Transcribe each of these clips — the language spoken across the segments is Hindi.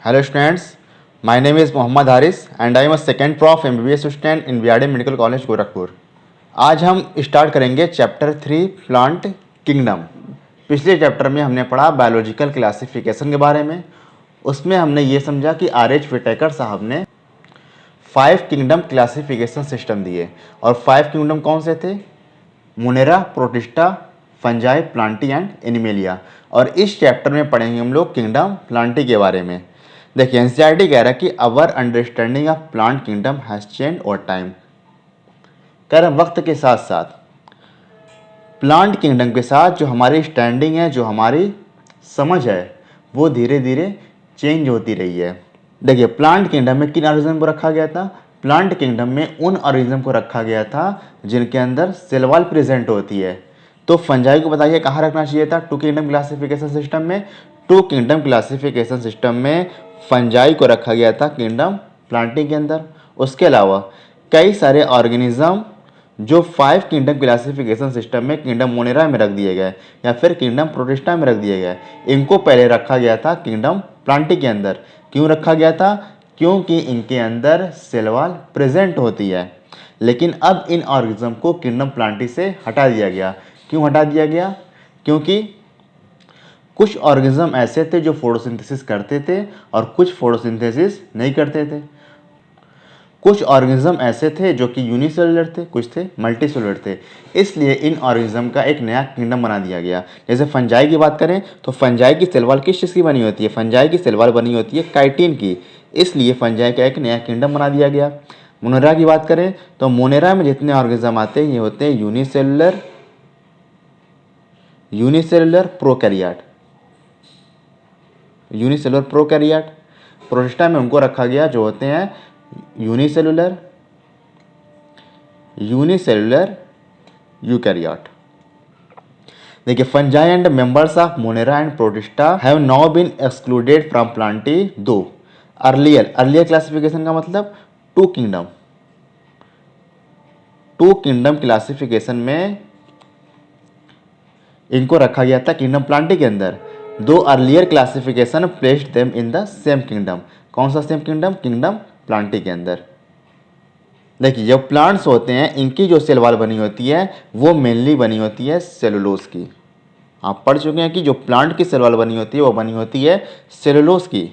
Hello students, my name is Mohammad Haris and I am a second prof MBBS student in BRD medical college Gorakhpur. आज हम स्टार्ट करेंगे चैप्टर 3 प्लांट किंगडम। पिछले चैप्टर में हमने पढ़ा बायोलॉजिकल क्लासिफिकेशन के बारे में। उसमें हमने ये समझा कि R.H. विटेकर साहब ने 5 किंगडम क्लासिफिकेशन सिस्टम दिए और 5 किंगडम कौन से थे? Monera, protista, fungi, Plantae and animalia. और इस चैप्टर में पढ़ेंगे हम लोग किंगडम प्लांटी के बारे में। देखिए एनसीईआरटी कह रहा है कि our understanding of plant kingdom has change over time. कह रहे वक्त के साथ साथ प्लांट किंगडम के साथ जो हमारी स्टैंडिंग है, जो हमारी समझ है, वो धीरे धीरे चेंज होती रही है। देखिए प्लांट किंगडम में किन ऑर्गेनिज्म को रखा गया था? प्लांट किंगडम में उन ऑर्गेनिज्म को रखा गया था जिनके अंदर सेल वॉल प्रेजेंट होती है। तो फंजाई को बताइए कहाँ रखना चाहिए था टू किंगडम क्लासिफिकेशन सिस्टम में? टू किंगडम क्लासिफिकेशन सिस्टम में फंजाई को रखा गया था किंगडम प्लांटी के अंदर। उसके अलावा कई सारे ऑर्गेनिज्म जो 5 किंगडम क्लासिफिकेशन सिस्टम में किंगडम मोनेरा में रख दिए गए या फिर किंगडम प्रोटिस्टा में रख दिए गए, इनको पहले रखा गया था किंगडम प्लांटी के अंदर। क्यों रखा गया था? क्योंकि इनके अंदर सेल वॉल प्रेजेंट होती है। लेकिन अब इन ऑर्गेनिज्म को किंगडम प्लांटी से हटा दिया गया। क्यों हटा दिया गया? क्योंकि कुछ ऑर्गेनिज्म ऐसे थे जो फोटोसिंथेसिस करते थे और कुछ फोटोसिंथेसिस नहीं करते थे। कुछ ऑर्गेनिज्म ऐसे थे जो कि यूनिसेलुलर थे, कुछ थे मल्टीसेलुलर थे। इसलिए इन ऑर्गेनिज्म का एक नया किंगडम बना दिया गया। जैसे फंजाई की बात करें तो फंजाई की सेल वॉल किस चीज़ की बनी होती है? फंजाई की सेल वॉल बनी होती है काइटिन की। इसलिए फंजाई का एक नया किंगडम बना दिया गया। मोनेरा की बात करें तो मोनेरा में जितने ऑर्गेनिज्म आते हैं ये होते हैं unicellular prokaryote. Unicellular prokaryote. Protista में उनको रखा गया जो होते हैं यूनिसेलुलर यूकैरियोट। देखिए fungi and members of monera and protista have now been excluded from plantae though earlier classification का मतलब टू किंगडम क्लासिफिकेशन में इनको रखा गया था किंगडम प्लांटी के अंदर। दो earlier classification placed them in the same kingdom. कौन सा सेम किंगडम? किंगडम प्लांटी के अंदर। देखिए जब प्लांट्स होते हैं इनकी जो सेल वॉल बनी होती है वो मेनली बनी होती है सेलुलोज की। आप पढ़ चुके हैं कि जो प्लांट की सेल वॉल बनी होती है वो बनी होती है सेलुलोज की।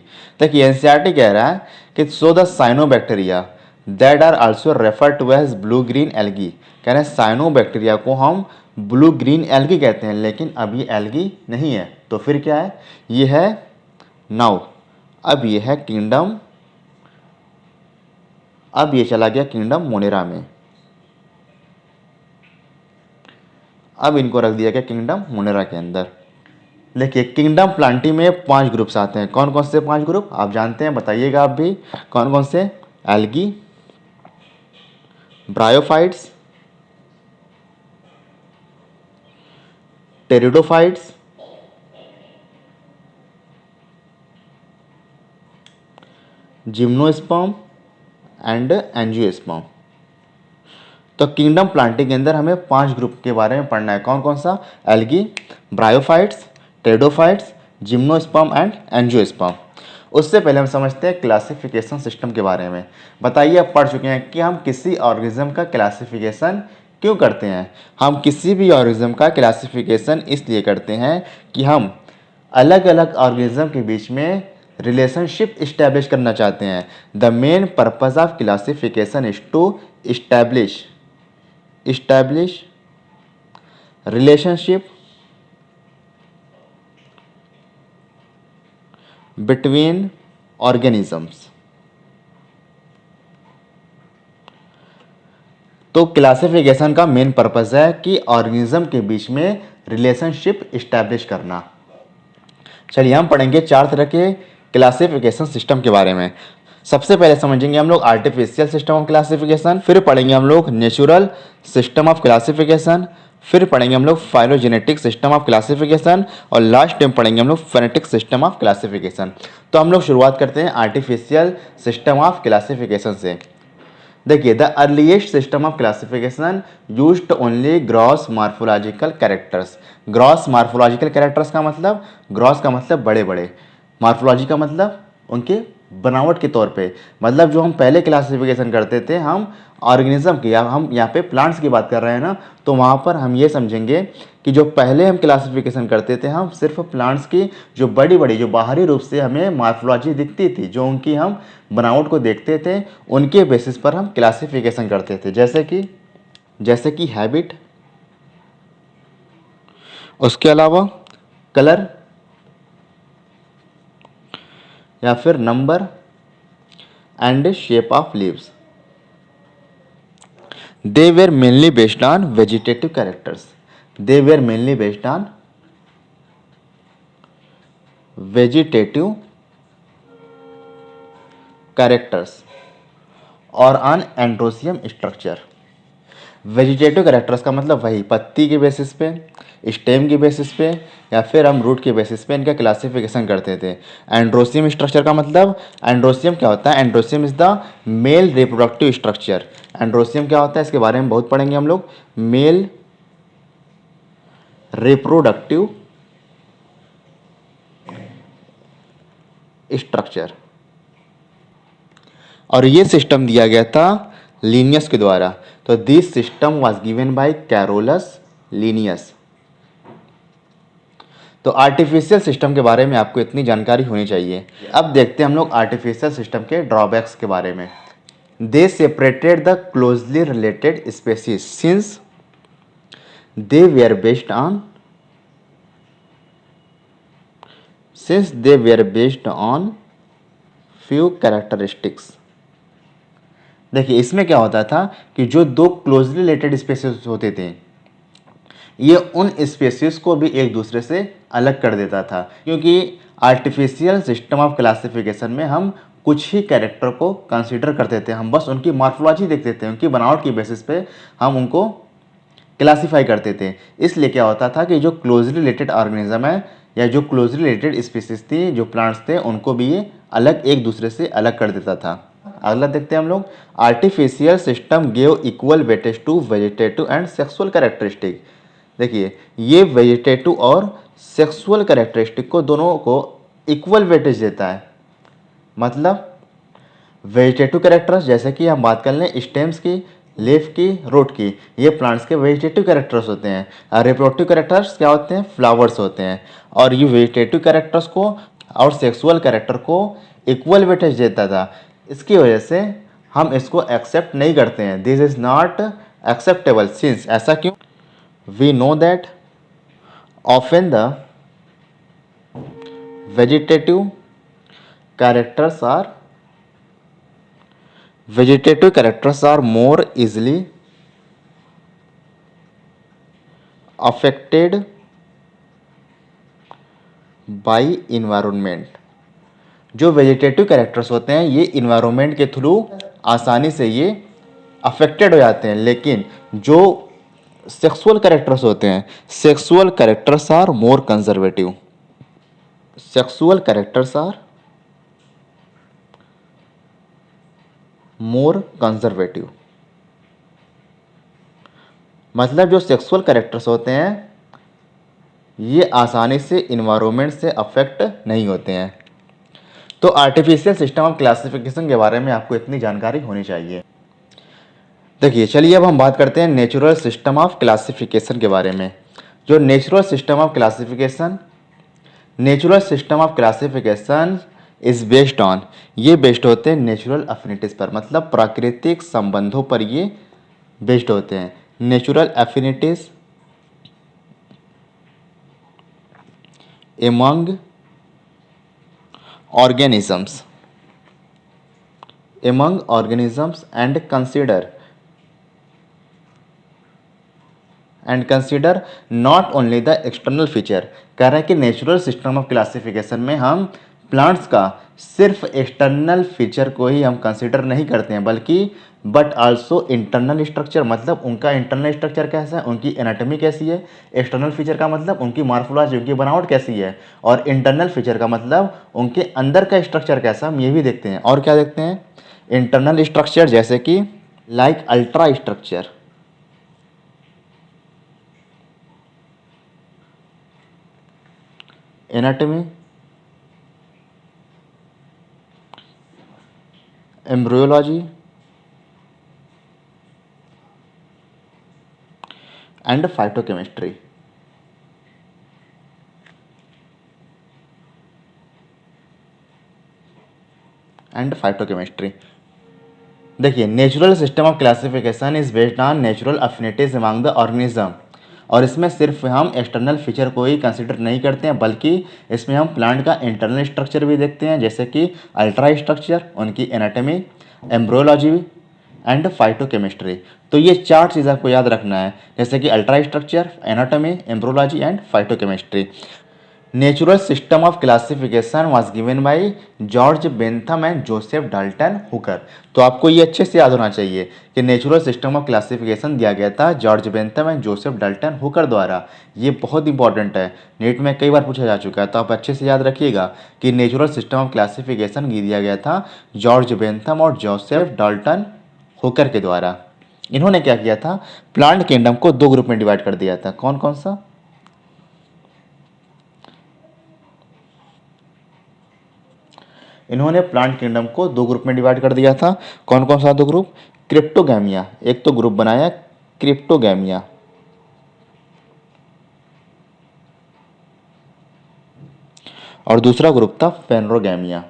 देखिए एनसीईआरटी कह रहा है कि so the cyanobacteria that are also refer to as blue green algae. कह रहे हैं साइनोबैक्टीरिया को हम ब्लू ग्रीन एल्गी कहते हैं, लेकिन अब ये एल्गी नहीं है। तो फिर क्या है? ये है नाउ, अब ये है किंगडम, अब ये चला गया किंगडम मोनेरा में। अब इनको रख दिया गया किंगडम मोनेरा के अंदर। देखिए किंगडम प्लांटी में 5 ग्रुप्स आते हैं। कौन कौन से 5 ग्रुप आप जानते हैं? बताइएगा आप भी कौन कौन से? Algae, bryophytes, pteridophytes, gymnosperm and angiosperm. तो किंगडम प्लांटी के अंदर हमें 5 ग्रुप के बारे में पढ़ना है। कौन कौन सा? Algae, bryophytes, pteridophytes, gymnosperm and angiosperm. उससे पहले हम समझते हैं क्लासिफिकेशन सिस्टम के बारे में। बताइए आप पढ़ चुके हैं कि हम किसी ऑर्गेनिज्म का क्लासिफिकेशन क्यों करते हैं? हम किसी भी ऑर्गेनिज्म का क्लासिफिकेशन इसलिए करते हैं कि हम अलग अलग ऑर्गेनिज्म के बीच में रिलेशनशिप इस्टेब्लिश करना चाहते हैं। The main purpose of classification is to establish relationship between organisms. तो क्लासिफिकेशन का मेन पर्पस है कि ऑर्गेनिज्म के बीच में रिलेशनशिप इस्टेब्लिश करना। चलिए हम पढ़ेंगे 4 तरह के क्लासिफिकेशन सिस्टम के बारे में। सबसे पहले समझेंगे हम लोग आर्टिफिशियल सिस्टम ऑफ क्लासिफिकेशन, फिर पढ़ेंगे हम लोग नेचुरल सिस्टम ऑफ क्लासिफिकेशन, फिर पढ़ेंगे हम लोग फाइलोजेनेटिक सिस्टम ऑफ क्लासिफिकेशन और लास्ट टाइम पढ़ेंगे हम लोग फेनेटिक सिस्टम ऑफ क्लासिफिकेशन। तो हम लोग शुरुआत करते हैं आर्टिफिशियल सिस्टम ऑफ क्लासिफिकेशन से। देखिए the earliest system of classification used only gross morphological characters. Gross morphological characters का मतलब, ग्रॉस का मतलब बड़े बड़े, मार्फोलॉजी का मतलब उनके बनावट के तौर पे। मतलब जो हम पहले क्लासिफिकेशन करते थे हम ऑर्गेनिज्म की, या हम यहाँ पे प्लांट्स की बात कर रहे हैं ना, तो वहाँ पर हम ये समझेंगे कि जो पहले हम क्लासिफिकेशन करते थे हम सिर्फ प्लांट्स की जो बड़ी बड़ी जो बाहरी रूप से हमें मॉर्फोलॉजी दिखती थी, जो उनकी हम बनावट को देखते थे, उनके बेसिस पर हम क्लासिफिकेशन करते थे। जैसे कि हैबिट, उसके अलावा कलर या फिर number and shape of leaves. They were mainly based on vegetative characters. They were mainly based on vegetative characters और on androsium structure. Vegetative characters का मतलब वही पत्ती के बेसिस पे, स्टेम के बेसिस पे, या फिर हम रूट के बेसिस पे इनका क्लासिफिकेशन करते थे। एंड्रोसियम स्ट्रक्चर का मतलब, एंड्रोसियम क्या होता है? Androecium is the male reproductive structure. Androecium क्या होता है इसके बारे में बहुत पढ़ेंगे हम लोग। मेल रिप्रोडक्टिव स्ट्रक्चर, और ये सिस्टम दिया गया था लीनियस के द्वारा। तो this system was given by Carolus Linnaeus. तो आर्टिफिशियल सिस्टम के बारे में आपको इतनी जानकारी होनी चाहिए। अब देखते हैं हम लोग आर्टिफिशियल सिस्टम के ड्रॉबैक्स के बारे में। They separated the closely related species since they were based on few characteristics. देखिए इसमें क्या होता था कि जो दो क्लोजली रिलेटेड स्पेसीज होते थे, ये उन स्पेसीज को भी एक दूसरे से अलग कर देता था, क्योंकि आर्टिफिशियल सिस्टम ऑफ क्लासिफिकेशन में हम कुछ ही कैरेक्टर को कंसीडर करते थे। हम बस उनकी मॉर्फोलॉजी देखते थे, उनकी बनावट की बेसिस पे हम उनको क्लासीफाई करते थे। इसलिए क्या होता था कि जो क्लोजली रिलेटेड ऑर्गेनिज्म है या जो क्लोजली रिलेटेड स्पीसीज थी, जो प्लांट्स थे, उनको भी ये अलग एक दूसरे से अलग कर देता था। अगला देखते हैं हम लोग। Artificial system gave equal weightage to vegetative and sexual characteristic. देखिए ये वेजिटेटिव और सेक्सुअल कैरेक्टरिस्टिक को दोनों को इक्वल वेटेज देता है। मतलब वेजिटेटिव कैरेक्टर्स, जैसे कि हम बात कर लें स्टेम्स की, लीफ की, रूट की, ये प्लांट्स के वेजिटेटिव कैरेक्टर्स होते हैं। और रिप्रोडक्टिव कैरेक्टर्स क्या होते हैं? फ्लावर्स होते हैं। और ये वेजिटेटिव कैरेक्टर्स को और सेक्सुअल कैरेक्टर को इक्वल वेटेज देता था। इसकी वजह से हम इसको एक्सेप्ट नहीं करते हैं। This is not acceptable since, ऐसा क्यों? We know that often the vegetative characters are more easily affected by environment। जो वेजिटेटिव कैरेक्टर्स होते हैं ये इन्वायरमेंट के थ्रू आसानी से ये अफेक्टेड हो जाते हैं, लेकिन जो सेक्सुअल कैरेक्टर्स होते हैं, sexual characters are more conservative. Sexual characters are more conservative. मतलब जो सेक्सुअल कैरेक्टर्स होते हैं ये आसानी से इन्वायरमेंट से अफेक्ट नहीं होते हैं। तो आर्टिफिशियल सिस्टम ऑफ क्लासिफिकेशन के बारे में आपको इतनी जानकारी होनी चाहिए। देखिए चलिए अब हम बात करते हैं नेचुरल सिस्टम ऑफ क्लासिफिकेशन के बारे में। जो natural system of classification is based on, ये बेस्ड होते हैं नेचुरल अफिनिटीज पर, मतलब प्राकृतिक संबंधों पर ये बेस्ड होते हैं। Natural अफिनिटीज among organisms and consider not only the external feature। कह रहे हैं कि नेचुरल सिस्टम ऑफ क्लासिफिकेशन में हम प्लांट्स का सिर्फ एक्सटर्नल फीचर को ही हम कंसिडर नहीं करते हैं, बल्कि बट आल्सो इंटरनल स्ट्रक्चर। मतलब उनका इंटरनल स्ट्रक्चर कैसा है, उनकी एनाटॉमी कैसी है। एक्सटर्नल फीचर का मतलब उनकी मॉर्फोलॉजी, उनकी बनावट कैसी है। और इंटरनल फीचर का मतलब उनके अंदर का स्ट्रक्चर कैसा, हम ये भी देखते हैं। और क्या देखते हैं? इंटरनल स्ट्रक्चर, जैसे कि like ultra structure, anatomy, embryology and phytochemistry. देखिए, natural system of classification is based on natural affinities among the organism, और इसमें सिर्फ हम एक्सटर्नल फीचर को ही कंसिडर नहीं करते हैं, बल्कि इसमें हम प्लांट का इंटरनल स्ट्रक्चर भी देखते हैं, जैसे कि अल्ट्रा स्ट्रक्चर, उनकी एनाटॉमी, एम्ब्रियोलॉजी एंड फाइटोकेमिस्ट्री। तो ये 4 चीज़ आपको याद रखना है, जैसे कि ultra structure, anatomy, embryology and phytochemistry. Natural system of classification was given by George Bentham and Joseph Dalton Hooker. तो आपको ये अच्छे से याद होना चाहिए कि नेचुरल सिस्टम ऑफ क्लासिफिकेशन दिया गया था George Bentham and Joseph Dalton Hooker द्वारा। ये बहुत इंपॉर्टेंट है, नीट में कई बार पूछा जा चुका है, तो आप अच्छे से याद रखिएगा कि नेचुरल सिस्टम ऑफ क्लासिफिकेशन दिया गया था जॉर्ज बेंथम और जोसेफ डाल्टन हुकर के द्वारा। इन्होंने क्या किया था, प्लांट किंगडम को 2 ग्रुप में डिवाइड कर दिया था। कौन कौन सा? इन्होंने प्लांट किंगडम को 2 ग्रुप में डिवाइड कर दिया था। कौन कौन सा 2 ग्रुप? क्रिप्टोगैमिया, एक तो ग्रुप बनाया क्रिप्टोगैमिया, और दूसरा ग्रुप था फेनरोगैमिया।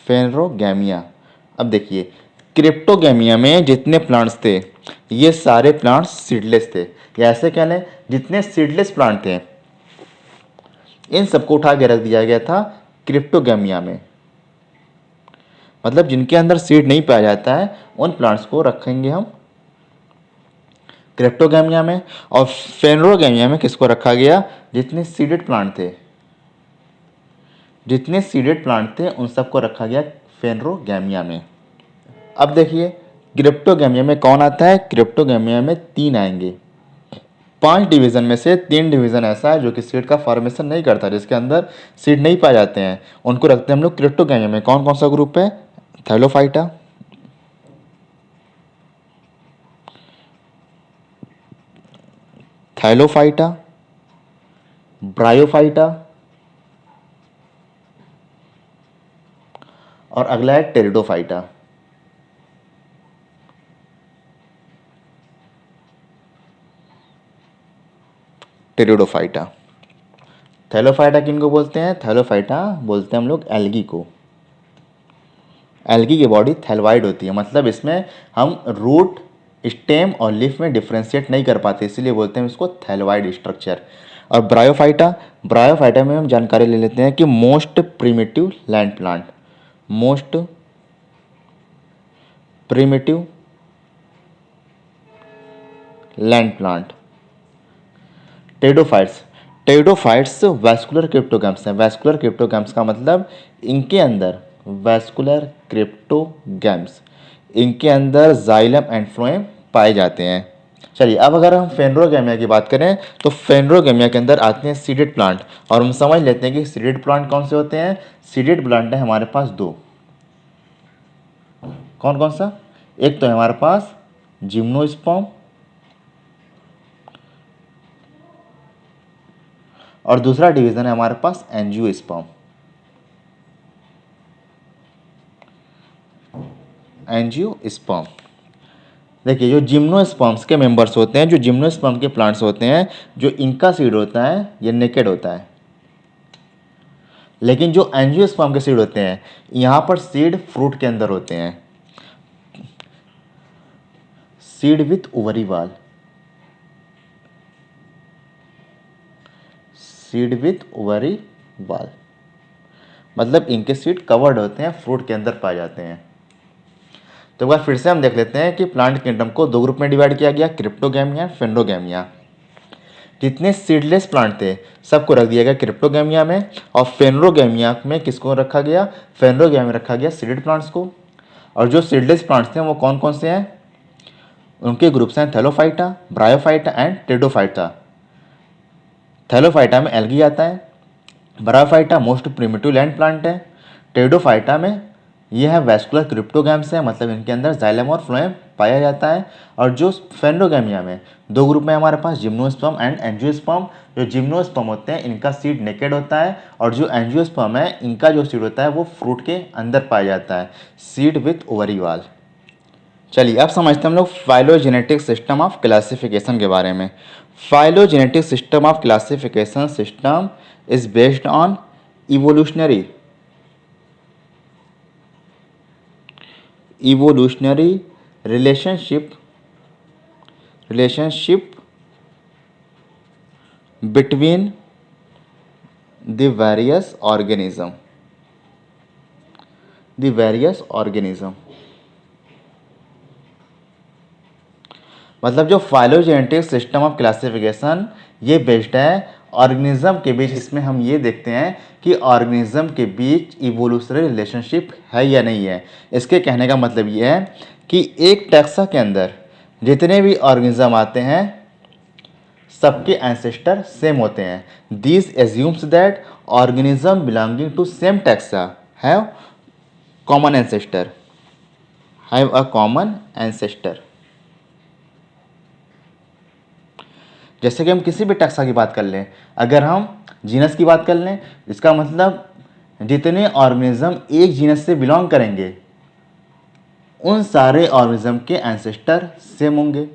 फेनरोगैमिया। अब देखिए, क्रिप्टोगैमिया में जितने प्लांट्स थे, ये सारे प्लांट्स सीडलेस थे, या ऐसे कह लें जितने सीडलेस प्लांट थे इन सबको उठा के रख दिया गया था क्रिप्टोगैमिया में। मतलब जिनके अंदर सीड नहीं पाया जाता है उन प्लांट्स को रखेंगे हम क्रिप्टोगैमिया में, और फेनरोगैमिया में किसको रखा गया? जितने सीडेड प्लांट थे, जितने सीडेड प्लांट थे उन सबको रखा गया फेनरोगैमिया में। अब देखिए, क्रिप्टोगैमिया में कौन आता है? क्रिप्टोगैमिया में 3 आएंगे। 5 डिवीजन में से 3 डिवीजन ऐसा है जो कि सीड का फॉर्मेशन नहीं करता, जिसके अंदर सीड नहीं पाए जाते हैं, उनको रखते हैं हम लोग क्रिप्टोगैमिया में। कौन कौन सा ग्रुप है? थैलोफाइटा, थैलोफाइटा, ब्रायोफाइटा, और अगला है टेरिडोफाइटा। टेरिडोफाइटा। थैलोफाइटा किनको बोलते हैं? थैलोफाइटा बोलते हैं हम लोग एल्गी को। एल्गी की बॉडी थैलोइड होती है, मतलब इसमें हम रूट, स्टेम और लीफ में डिफ्रेंशिएट नहीं कर पाते, इसीलिए बोलते हैं इसको थैलोइड स्ट्रक्चर। और ब्रायोफाइटा, ब्रायोफाइटा में हम जानकारी ले लेते हैं कि most primitive land plant, most primitive land plant. Pteridophytes, pteridophytes vascular cryptogams हैं। वैस्कुलर क्रिप्टोगैम्स का मतलब इनके अंदर, वैस्कुलर क्रिप्टोगैम्स, इनके अंदर जाइलम एंड फ्लोएम पाए जाते हैं। चलिए, अब अगर हम फेनरोगैमिया की बात करें तो फेनरोगैमिया के अंदर आते हैं सीडेड प्लांट, और हम समझ लेते हैं कि सीडेड प्लांट कौन से होते हैं। सीडेड प्लांट है हमारे पास 2। कौन कौन सा? एक तो है हमारे पास जिम्नोस्पर्म, और दूसरा डिवीजन है हमारे पास एंजियोस्पर्म। एंजियोस्पर्म। देखिए, जो जिम्नोस्पर्म्स के मेंबर्स होते हैं, जो जिम्नोस्पर्म के प्लांट्स होते हैं, जो इनका सीड होता है ये नेकेड होता है, लेकिन जो एंजियोस्पर्म के सीड होते हैं यहाँ पर सीड फ्रूट के अंदर होते हैं, सीड विथ ओवरी वाल, सीड विथ ओवरी वाल, मतलब इनके सीड कवर्ड होते हैं, फ्रूट के अंदर पाए जाते हैं। तो एक बार फिर से हम देख लेते हैं कि प्लांट किंगडम को 2 ग्रुप में डिवाइड किया गया, क्रिप्टोगैमिया, फेनरोगैमिया। जितने सीडलेस प्लांट थे सबको रख दिया गया क्रिप्टोगैमिया में, और फेनरोगैमिया में किसको रखा गया? फेनरोगैमिया में रखा गया सीडेड प्लांट्स को। और जो सीडलेस प्लांट्स थे वो कौन कौन से हैं? उनके ग्रुप्स हैं Thallophyta, bryophyta and pteridophyta. Thallophyta में एल्गी आता है, bryophyta most primitive land plant है, टेरिडोफाइटा में ये है वैस्कुलर क्रिप्टोगैम्स है, मतलब इनके अंदर जाइलम और फ्लोएम पाया जाता है। और जो फेंडोगैमिया में दो ग्रुप में हमारे पास जिम्नोस्पर्म एंड एंजियोस्पर्म। जो जिम्नोस्पर्म होते हैं इनका सीड नेकेड होता है, और जो एंजियोस्पर्म है इनका जो सीड होता है वो फ्रूट के अंदर पाया जाता है, सीड विथ ओवरी वाल। चलिए अब समझते हैं हम लोग फाइलोजेनेटिक सिस्टम ऑफ क्लासिफिकेशन के बारे में। Phylogenetic system of classification system is based on evolutionary relationship between the various organism मतलब जो फाइलोजेनेटिक सिस्टम ऑफ क्लासिफिकेशन ये बेस्ड है ऑर्गेनिज्म के बीच। इसमें हम ये देखते हैं कि ऑर्गेनिज्म के बीच इवोल्यूशनरी रिलेशनशिप है या नहीं है। इसके कहने का मतलब ये है कि एक टैक्सा के अंदर जितने भी ऑर्गेनिज्म आते हैं सबके एंसेस्टर सेम होते हैं। This assumes that organism belonging to same taxa have common ancestor. जैसे कि हम किसी भी टैक्सा की बात कर लें, अगर हम जीनस की बात कर लें, इसका मतलब जितने ऑर्गेनिज्म एक जीनस से बिलोंग करेंगे उन सारे ऑर्गेनिज्म के एंसेस्टर सेम होंगे।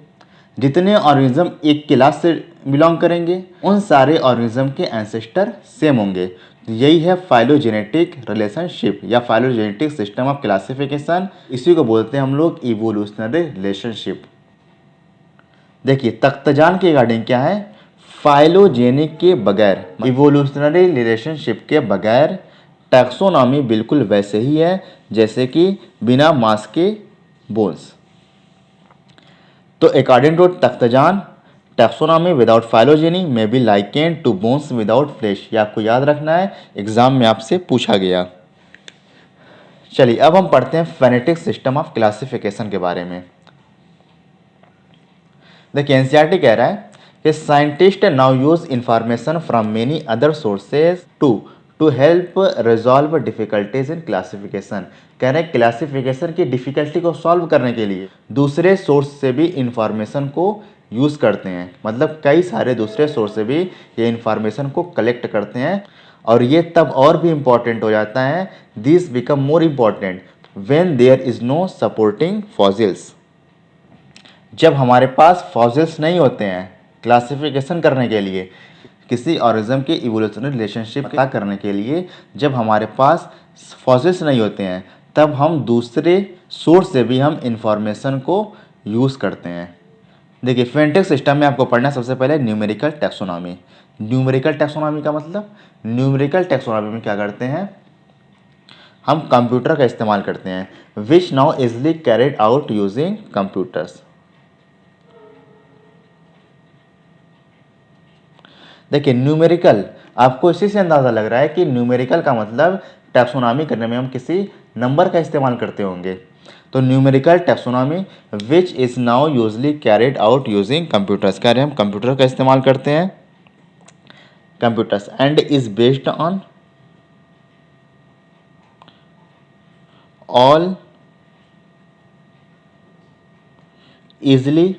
जितने ऑर्गेनिज्म एक क्लास से बिलोंग करेंगे उन सारे ऑर्गेनिज्म के एंसेस्टर सेम होंगे। तो यही है फाइलोजेनेटिक रिलेशनशिप या फाइलोजेनेटिक सिस्टम ऑफ क्लासिफिकेशन। इसी को बोलते हैं हम लोग इवोल्यूशनरी रिलेशनशिप। देखिए तख्तजान के रिगार्डिंग क्या है, फाइलोजेनिक के बगैर, इवोल्यूशनरी रिलेशनशिप के बगैर टैक्सोनॉमी बिल्कुल वैसे ही है जैसे कि बिना मांस के बोन्स। तो according to Takhtajan, taxonomy without phylogeny may be likened to bones without flesh. ये आपको याद रखना है, एग्जाम में आपसे पूछा गया। चलिए अब हम पढ़ते हैं फेनेटिक सिस्टम ऑफ क्लासिफिकेशन के बारे में। देखिए एनसीईआरटी कह रहा है कि scientist now use information from many other sources to help resolve difficulties in classification. कह रहे हैं क्लासिफिकेशन की डिफिकल्टी को सॉल्व करने के लिए दूसरे सोर्स से भी इंफॉर्मेशन को यूज़ करते हैं। मतलब कई सारे दूसरे सोर्स से भी ये इंफॉर्मेशन को कलेक्ट करते हैं। और ये तब और भी इम्पॉर्टेंट हो जाता है, this become more important when there is no supporting fossils. जब हमारे पास फॉसिल्स नहीं होते हैं क्लासिफिकेशन करने के लिए, किसी ऑर्गेनिज्म के इवोल्यूशनरी रिलेशनशिप पता करने के लिए जब हमारे पास फॉसिल्स नहीं होते हैं तब हम दूसरे सोर्स से भी हम इंफॉर्मेशन को यूज़ करते हैं। देखिए फेनेटिक सिस्टम में आपको पढ़ना सबसे पहले न्यूमेरिकल टैक्सोनॉमी। न्यूमेरिकल टैक्सोनॉमी का मतलब, न्यूमेरिकल टैक्सोनॉमी में क्या करते हैं, हम कंप्यूटर का इस्तेमाल करते हैं, which now easily carried out using computers. देखिए न्यूमेरिकल, आपको इसी से अंदाज़ा लग रहा है कि न्यूमेरिकल का मतलब टैक्सोनॉमी करने में हम किसी नंबर का इस्तेमाल करते होंगे। तो numerical taxonomy which is now usually carried out using computers. कह रहे हैं हम कंप्यूटर का इस्तेमाल करते हैं, computers, and is based on all easily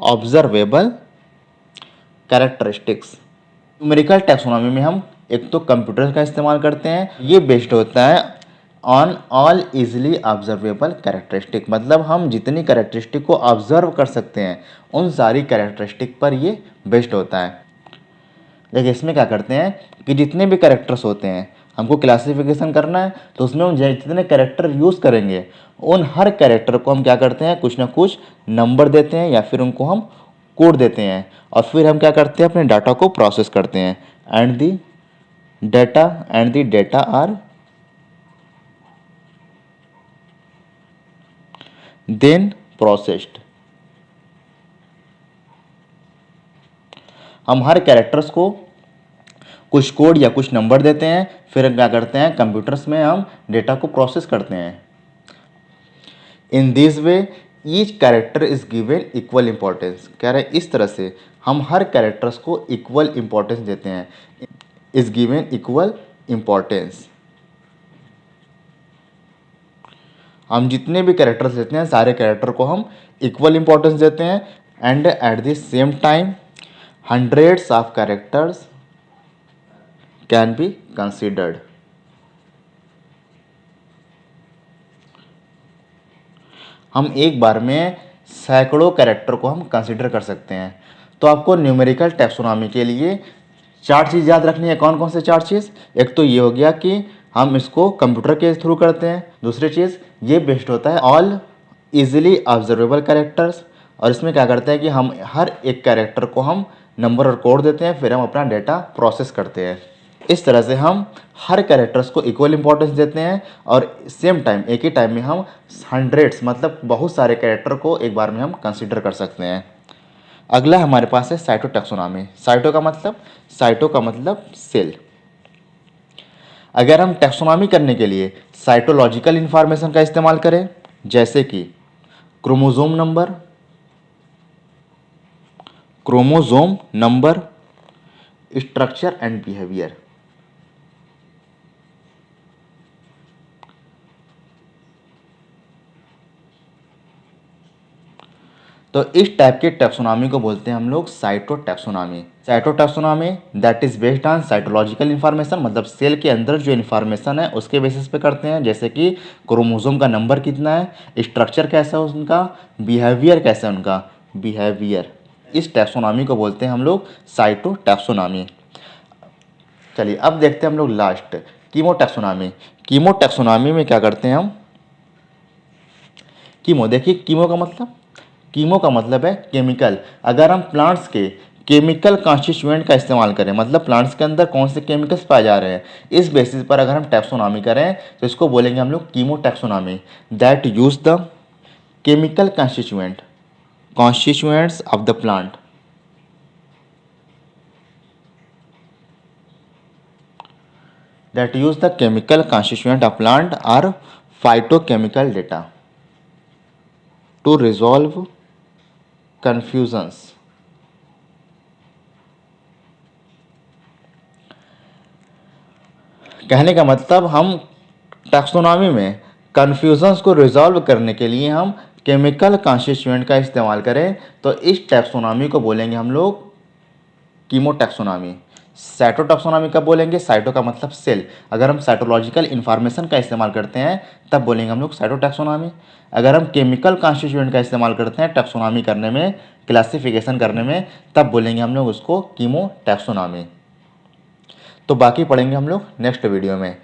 observable characteristics. Numerical taxonomy में हम एक तो कंप्यूटर का इस्तेमाल करते हैं, ये बेस्ड होता है on all easily observable characteristic. मतलब हम जितनी कैरेक्टरिस्टिक को ऑब्जर्व कर सकते हैं उन सारी कैरेक्टरिस्टिक पर ये बेस्ड होता है। देखिए इसमें क्या करते हैं कि जितने भी कैरेक्टर्स होते हैं हमको क्लासिफिकेशन करना है, तो उसमें हम जितने कैरेक्टर यूज़ करेंगे उन हर कैरेक्टर को हम क्या करते हैं, कुछ ना कुछ नंबर देते हैं या फिर उनको हम कोड देते हैं, और फिर हम क्या करते हैं अपने डाटा को प्रोसेस करते हैं। And the data are then processed. हम हर कैरेक्टर्स को कुछ कोड या कुछ नंबर देते हैं, फिर क्या करते हैं कंप्यूटर्स में हम डेटा को प्रोसेस करते हैं। In this way each character is given equal importance. कह रहे हैं इस तरह से हम हर कैरेक्टर्स को इक्वल इंपॉर्टेंस देते हैं। Is given equal importance. हम जितने भी कैरेक्टर्स लेते हैं सारे कैरेक्टर को हम इक्वल इम्पोर्टेंस देते हैं and at the same time hundreds of characters can be considered. हम एक बार में सैकड़ों कैरेक्टर को हम कंसिडर कर सकते हैं। तो आपको न्यूमेरिकल टैक्सोनॉमी के लिए चार चीज़ याद रखनी है। कौन कौन से चार चीज़? एक तो ये हो गया कि हम इसको कंप्यूटर के थ्रू करते हैं। दूसरी चीज़ ये बेस्ड होता है ऑल इजीली ऑब्जर्वेबल कैरेक्टर्स, और इसमें क्या करते हैं कि हम हर एक कैरेक्टर को हम नंबर और कोड देते हैं, फिर हम अपना डेटा प्रोसेस करते हैं। इस तरह से हम हर कैरेक्टर्स को इक्वल इंपॉर्टेंस देते हैं और सेम टाइम एक ही टाइम में हम हंड्रेड्स मतलब बहुत सारे कैरेक्टर को एक बार में हम कंसिडर कर सकते हैं। अगला हमारे पास है साइटोटैक्सोनॉमी। साइटो का मतलब सेल। अगर हम टैक्सोनॉमी करने के लिए साइटोलॉजिकल इंफॉर्मेशन का इस्तेमाल करें, जैसे कि chromosome number, structure and behaviour, तो इस टाइप के टैक्सोनॉमी को बोलते हैं हम लोग cytotaxonomy. Cytotaxonomy that is based on cytological information, मतलब सेल के अंदर जो इन्फॉर्मेशन है उसके बेसिस पे करते हैं, जैसे कि क्रोमोसोम का नंबर कितना है, स्ट्रक्चर कैसा है उनका, बिहेवियर कैसा है उनका, बिहेवियर। इस टैक्सोनॉमी को बोलते हैं हम लोग साइटोटैक्सोनॉमी। चलिए अब देखते हैं हम लोग लास्ट कीमोटैक्सोनॉमी। कीमोटैक्सोनॉमी में क्या करते हैं हम? देखिए कीमो का मतलब है केमिकल। अगर हम प्लांट्स के केमिकल कॉन्स्टिट्यूएंट का इस्तेमाल करें, मतलब प्लांट्स के अंदर कौन से केमिकल्स पाए जा रहे हैं, इस बेसिस पर अगर हम टैक्सोनॉमी करें तो इसको बोलेंगे हम लोग कीमोटैक्सोनॉमी। That use the chemical constituents of the plant, that use the chemical constituent of plant or phytochemical data to resolve confusions। कहने का मतलब हम टैक्सोनॉमी में कन्फ्यूजन्स को रिजॉल्व करने के लिए हम केमिकल कॉन्स्टिट्यूएंट का इस्तेमाल करें तो इस टैक्सोनॉमी को बोलेंगे हम लोग कीमोटैक्सोनॉमी। साइटोटैक्सोनॉमी कब बोलेंगे? साइटो का मतलब सेल। अगर हम साइटोलॉजिकल इंफॉर्मेशन का इस्तेमाल करते हैं तब बोलेंगे हम लोग साइटोटैक्सोनॉमी। अगर हम केमिकल कॉन्स्टिट्यूएंट का इस्तेमाल करते हैं टैक्सोनॉमी करने में, क्लासिफिकेशन करने में, तब बोलेंगे हम लोग उसको कीमोटैक्सोनॉमी। तो बाकी पढ़ेंगे हम लोग नेक्स्ट वीडियो में।